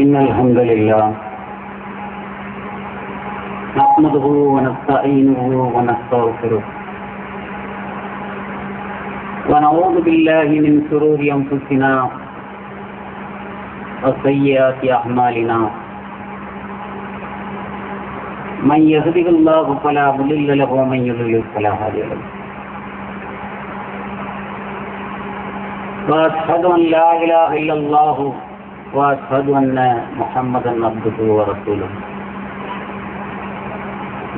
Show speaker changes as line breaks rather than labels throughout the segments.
إن الحمد لله نحمده ونستعينه ونستغفره ونعوذ بالله من شرور أنفسنا وسيئات أعمالنا من يهده الله فلا مضل له ومن يضلل فلا هادي له وأشهد أن لا إله إلا الله وأشهد أن محمدا عبده ورسوله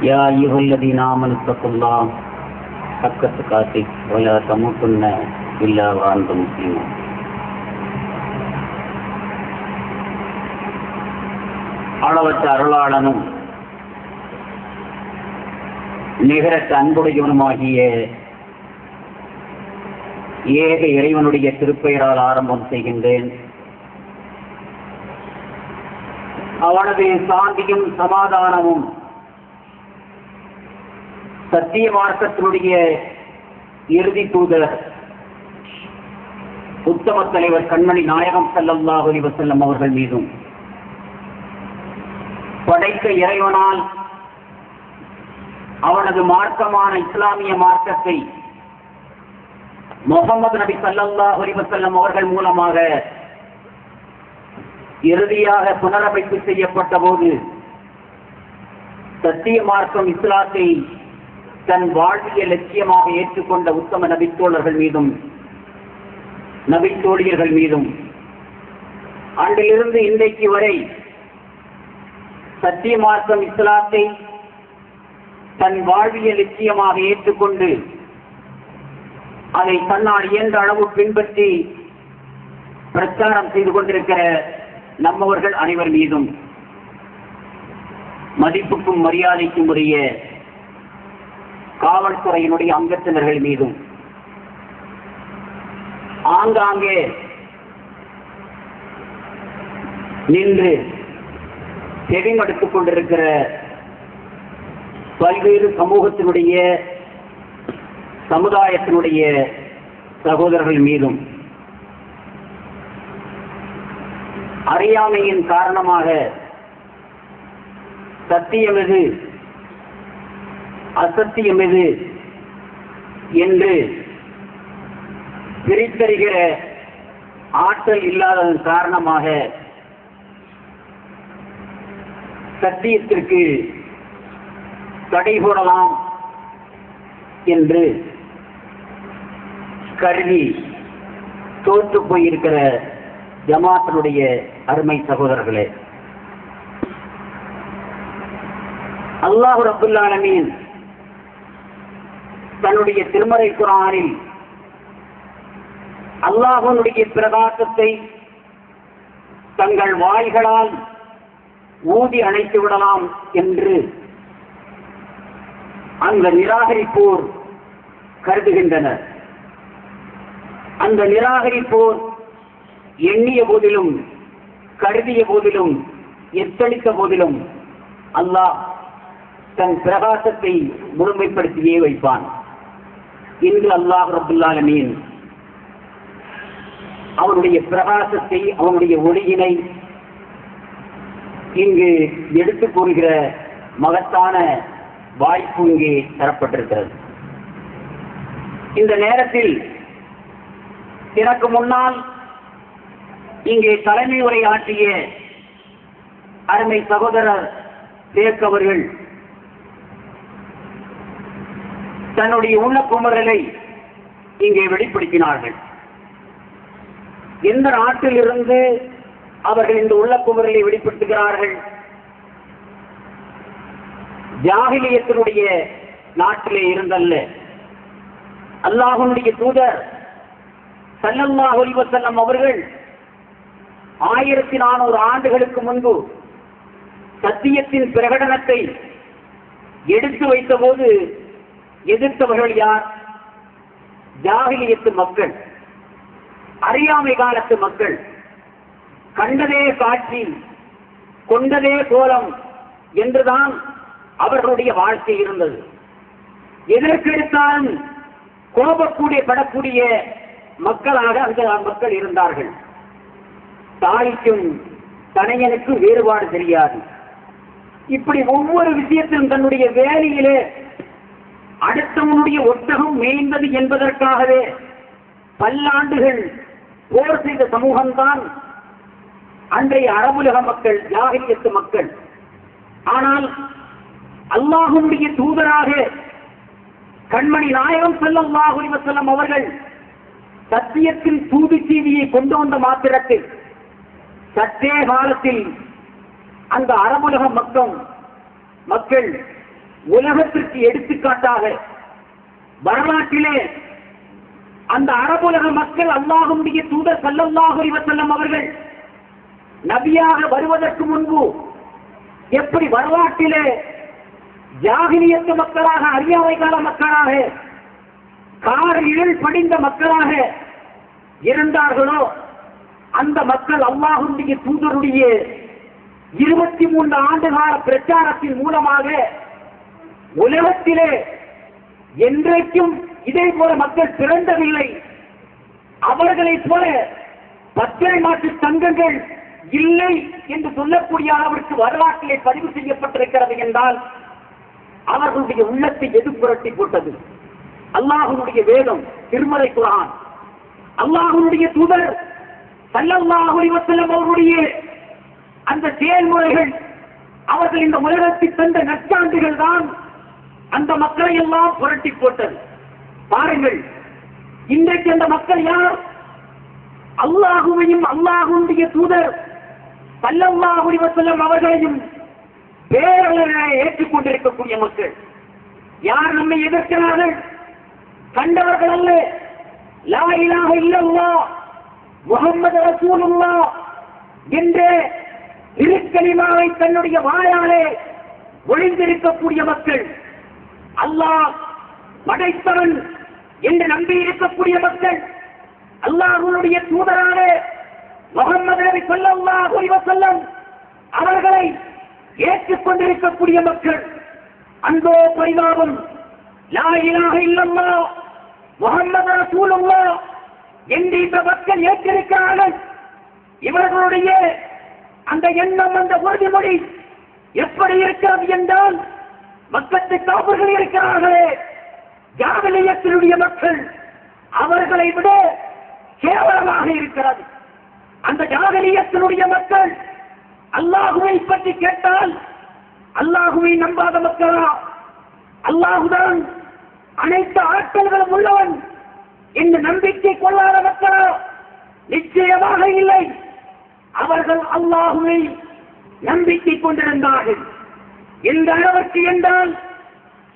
يا أيها الذين آمنوا اتقوا الله حق تقاته ولا تموتن إلا وأنتم مسلمون அளவற்ற அருளாளனும் நிகரற்ற அன்புடையவனுமாகிய ஏக இறைவனுடைய திருப்பெயரால் ஆரம்பம் செய்கின்றேன். அவனது சாந்தியும் சமாதானமும் சத்திய மார்க்கத்தினுடைய இறுதி தூதர் உத்தம தலைவர் கண்மணி நாயகம் ஸல்லல்லாஹு அலைஹி வஸல்லம் அவர்கள் மீதும், படைத்த இறைவனால் அவனது மார்க்கமான இஸ்லாமிய மார்க்கத்தை முஹம்மது நபி ஸல்லல்லாஹு அலைஹி வஸல்லம் அவர்கள் மூலமாக இறுதியாக புனரமைப்பு செய்யப்பட்ட போது சத்திய மார்க்கம் இஸ்லாத்தை தன் வாழ்விய லட்சியமாக ஏற்றுக்கொண்ட உத்தம நபித்தோழர்கள் மீதும் நபித்தோழியர்கள் மீதும் அன்றிலிருந்து இன்றைக்கு வரை சத்திய மார்க்கம் இஸ்லாத்தை தன் வாழ்விய லட்சியமாக ஏற்றுக்கொண்டு அதை தன்னால் இயன்ற அளவு பின்பற்றி பிரச்சாரம் செய்து கொண்டிருக்கிற நம்மவர்கள் அனைவர் மீதும் மதிப்புக்கும் மரியாதைக்கும் உரிய காவல்துறையினுடைய அங்கத்தினர்கள் மீதும் ஆங்காங்கே நின்று செவிமடுத்துக் கொண்டிருக்கிற பல்வேறு சமூகத்தினுடைய சமுதாயத்தினுடைய சகோதரர்கள் மீதும் அறியாமையின் காரணமாக சத்தியம் எது அசத்தியம் எது என்று பிரித்தறிகிற ஆற்றல் இல்லாததன் காரணமாக சத்தியத்திற்கு தடை போடலாம் என்று கருதி தோற்று போயிருக்கிற ஜமாத்தினுடைய அருமை சகோதரர்களே, அல்லாஹ் ரப்புல் ஆலமீன் தன்னுடைய திருமறை குர்ஆனில் அல்லாஹ்வுடைய பிரகாசத்தை தங்கள் வாய்களால் ஊதி அணைத்து விடலாம் என்று அந்த நிராகரிப்போர் கருதுகின்றனர். அந்த நிராகரிப்போர் எண்ணிய போதிலும் கருதிய போதிலும் எத்தளித்த போதிலும் அல்லாஹ் தன் பிரகாசத்தை முழுமைப்படுத்தியே வைப்பான். இன்று அல்லாஹ் ரப்புல் ஆலமீன் அவனுடைய பிரகாசத்தை, அவனுடைய ஒளியினை இங்கு எடுத்து கூறுகிற மகத்தான வாய்ப்பு இங்கே தரப்பட்டிருக்கிறது. இந்த நேரத்தில் எனக்கு முன்னால் இங்கே தலைமை உரை ஆற்றிய அருமை சகோதரர் ஷேக் அவர்கள் தன்னுடைய உள்ள குமரலை இங்கே வெளிப்படுத்தினார்கள். எந்த நாட்டில் இருந்து அவர்கள் இந்த உள்ள குமரலை வெளிப்படுத்துகிறார்கள்? ஜாஹிலியத்தினுடைய நாட்டிலே இருந்தல்ல. அல்லாஹ்வுடைய தூதர் ஸல்லல்லாஹு அலைஹி வஸல்லம் அவர்கள் 1400 ஆண்டுகளுக்கு முன்பு சத்தியத்தின் பிரகடனத்தை எடுத்து வைத்த போது எதிர்த்தவர்கள் யார்? ஜாஹிலியத்து மக்கள், அறியாமை காலத்து மக்கள். கண்டதே காட்சி, கொண்டதே கோலம் என்றுதான் அவர்களுடைய வாழ்க்கை இருந்தது. எதற்கெடுத்தாலும் கோபக்கூடிய படக்கூடிய மக்களாக அந்த மக்கள் இருந்தார்கள். தாய்க்கும் தனையனுக்கு வேறுபாடு தெரியாது. இப்படி ஒவ்வொரு விஷயத்திலும் தன்னுடைய வேலையிலே அடுத்தவனுடைய ஒட்டகம் மேய்ந்தது என்பதற்காகவே பல்லாண்டுகள் போர் செய்த சமூகம்தான் அன்றைய அரபுலக மக்கள், ஜாஹிலியத்து மக்கள். ஆனால் அல்லாஹ்வுடைய தூதராக கண்மணி நாயகம் ஸல்லல்லாஹு அலைஹி வஸல்லம் அவர்கள் சத்தியத்தின் தூது செய்தியை கொண்டு வந்த மாத்திரத்தில் சற்றே காலத்தில் அந்த அரபுலக மக்கள் உலகத்திற்கு எடுத்துக்காட்டாக வரலாற்றிலே அந்த அரபுலக மக்கள் அல்லாஹ்வுடைய தூதர் ஸல்லல்லாஹு அலைஹி வஸல்லம் அவர்கள் நபியாக வருவதற்கு முன்பு எப்படி வரலாற்றிலே ஜாஹிலியத்து மக்களாக, அறியாமை கால மக்களாக, காரில் படிந்த மக்களாக இருந்தார்களோ அந்த மக்கள் அல்லாஹ்வுடைய தூதருடைய 23 ஆண்டுகால பிரச்சாரத்தின் மூலமாக உலகத்திலே என்றைக்கும் இதே போல மக்கள் பிறந்ததில்லை. அவர்களைப் போல பச்சை மாற்று சங்கங்கள் இல்லை என்று சொல்லக்கூடிய அளவிற்கு வரலாற்றிலே பதிவு செய்யப்பட்டிருக்கிறது என்றால் அவர்களுடைய உள்ளத்தை எது புரட்டி போட்டது? அல்லாஹ்வுடைய வேதம், திருமறை குர்ஆன், அல்லாஹ்வுடைய தூதர் ஸல்லல்லாஹு அலைஹி வஸல்லம் அவர்களுடைய அந்த செயல்முறைகள், அவர்கள் இந்த உலகத்தில் தந்த நற்சான்றுகள் தான் அந்த மக்களை எல்லாம் புரட்டி போட்டது. பாருங்கள், இன்றைக்கு அந்த மக்கள் யார்? அல்லாஹ்வையும் அல்லாஹ்வுடைய தூதர் ஸல்லல்லாஹு அலைஹி வஸல்லம் அவர்களையும் பேரளவிலே ஏற்றுக்கொண்டிருக்கக்கூடிய மக்கள். யார் நம்மை எதிர்க்கிறார்கள்? கண்டவர்கள் அல்ல. லா இலாஹ இல்லல்லாஹ் முஹம்மது ரசூலுல்லாஹ் என்ற திருக்கலிமாவை தன்னுடைய வாயாலே ஒளிந்திருக்கக்கூடிய மக்கள், அல்லாஹ் படைத்தவன் என்று நம்பி இருக்கக்கூடிய மக்கள், அல்லாஹ்வுடைய தூதரான முஹம்மது நபி ஸல்லல்லாஹு அலைஹி வஸல்லம் அவர்களை ஏற்றுக்கொண்டிருக்கக்கூடிய மக்கள். அன்போ பரிதாபம், லா இலாஹ இல்லல்லாஹ் முஹம்மது ரசூலுல்லாஹ் என்று இந்த மக்கள் ஏற்றிருக்கிறார்கள். இவர்களுடைய அந்த எண்ணம், அந்த உறுதிமொழி எப்படி இருக்கிறது என்றால், மக்களுக்கு காவல்கள் இருக்கிறார்களே ஜாஹிலியத்தினுடைய மக்கள், அவர்களை விட கேவலமாக இருக்கிறது. அந்த ஜாஹிலியத்தினுடைய மக்கள் அல்லாஹுவை பற்றி கேட்டால் அல்லாஹுவை நம்பாத மக்களா? அல்லாஹுதான் அனைத்து ஆட்களும் உள்ளவன் என்று நம்பிக்கை கொள்ளாத மக்களா? நிச்சயமாக இல்லை. அவர்கள் அல்லாஹுவை நம்பிக்கை கொண்டிருந்தார்கள். எந்த அளவுக்கு என்றால்,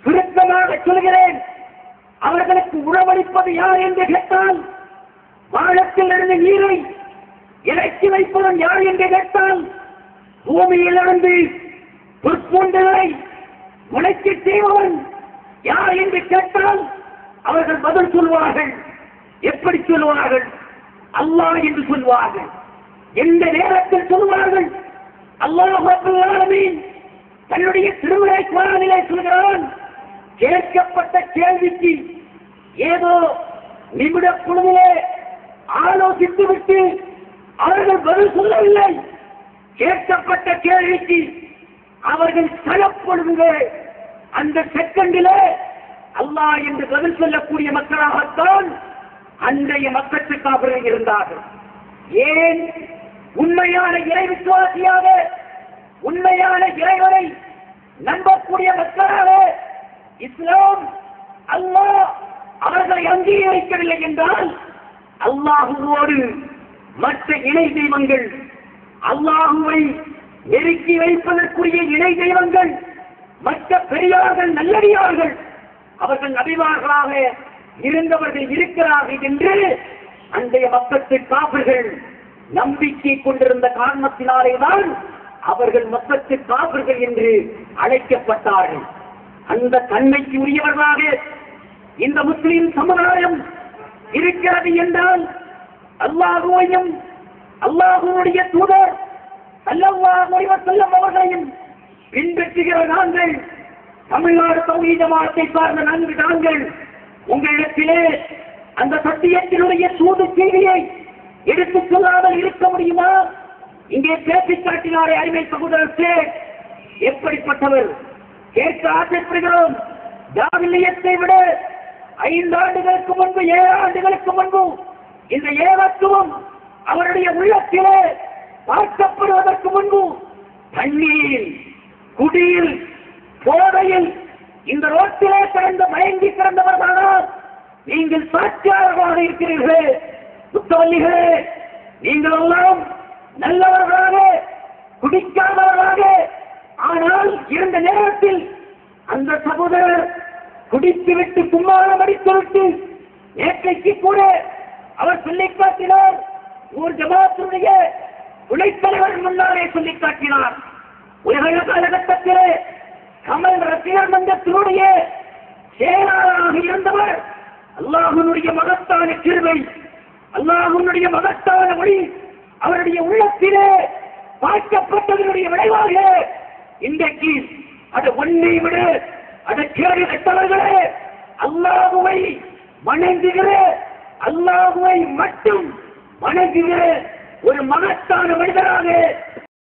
சுருக்கமாக சொல்கிறேன், அவர்களுக்கு உணவளிப்பது யார் என்று கேட்டால், வானத்தில் இருந்து நீரை இறக்கி வைப்பவன் யார் என்று கேட்டால், பூமியிலிருந்து புற்பூண்டுகளை முளைக்கு செய்வன் யார் என்று கேட்டால் அவர்கள் பதில் சொல்வார்கள். எப்படி சொல்வார்கள்? அல்லாஹ் என்று சொல்வார்கள். எந்த நேரத்தில் சொல்வார்கள்? அல்லாஹ் ரப்பல் ஆலமீன் தன்னுடைய திருமறை குர்ஆனிலே சொல்கிறான், கேட்கப்பட்ட கேள்விக்கு ஏதோ நிமிட குழுவிலே ஆலோசித்துவிட்டு அவர்கள் பதில் சொல்லவில்லை. கேட்கப்பட்ட கேள்விக்கு அவர்கள் சலப்பொழுது அந்த செகண்டிலே அல்லாஹ் என்று பதில் சொல்லக்கூடிய மக்களாகத்தான் அன்றைய மக்களுக்காக இருந்தார்கள். ஏன்? உண்மையான இறை விசுவாசியாக, உண்மையான இறைவனை நம்பக்கூடிய மக்களாக இஸ்லாம் அல்லாஹ் அவர்களை அங்கீகரிக்கவில்லை என்றால், அல்லாஹுவோடு மற்ற இணை தெய்வங்கள், அல்லாஹுவை நெருக்கி வைப்பதற்குரிய இணை தெய்வங்கள், மற்ற பெரியார்கள், நல்லடியார்கள், அவர்கள் நபிமார்களாக இருந்தவர்கள் இருக்கிறார்கள் என்று அன்றைய மக்களுக்கு காபிர்கள் நம்பிக்கை கொண்டிருந்த காரணத்தினாலேதான் அவர்கள் மக்களுக்கு காபிர்கள் என்று அழைக்கப்பட்டார்கள். அந்த தன்மைக்கு உரியவர்களாக இந்த முஸ்லிம் சமுதாயம் இருக்கிறது என்றால், அல்லாஹுவையும் அல்லாஹுடைய தூதர் ஸல்லல்லாஹு அலைஹி வஸல்லம் அவர்களையும் பின்பற்றுகிற நாங்கள், தமிழ்நாடு தௌஹீத் ஜமாஅத்தை சார்ந்த நாங்கள் உங்களிடத்திலே அந்த சத்தியத்தினுடைய தூது செய்தியை எடுத்துச் சொல்லாமல் இருக்க முடியுமா?
இங்கே பேசி காட்டினாரே அருமை சகோதரர் சேட், எப்படிப்பட்டவர் கேட்க ஆசைப்படுகிறோம். ஜாகிலியத்தை விட 5 ஆண்டுகளுக்கு முன்பு 7 ஆண்டுகளுக்கு முன்பு இந்த ஏகத்துவம் அவருடைய உள்ளத்திலே பார்க்கப்படுவதற்கு முன்பு தண்ணீர், குடியில், போதையில் இந்த ரோட்டிலே கிடந்த மயங்கி கிடந்தவர்களால் நீங்கள் சாட்சியாளர்களாக இருக்கிறீர்களே. முத்தவல்லிகளே, நீங்கள் எல்லாம் நல்லவர்களாக, குடிக்காதவர்களாக, ஆனால் இருந்த நேரத்தில் அந்த சகோதரர் குடித்துவிட்டு கும்மாளம் அடித்துவிட்டு நேற்றைக்கு கூட அவர் சொல்லிக் காட்டினார். ஒரு ஜமாத்தினுடைய துணைத்தலைவர் முன்னாலே சொல்லிக் காட்டினார். உலக காலகட்டத்திலே கமல் ரசிகர் மன்றத்தினுடைய செயலாளராக இருந்தவர் அல்லாஹ்வுடைய மகத்தான கிருபை, அல்லாஹ்வுடைய மகத்தான ஒளி அவருடைய உள்ளத்திலே பார்க்கப்பட்டதனுடைய விளைவாக இன்றைக்கு அது ஒன்றை விட அது கேடு கட்டவர்களே அல்லாஹ்வை வணங்குகிற, அல்லாஹ்வை மட்டும் வணங்குகிற ஒரு மகத்தான மனிதராக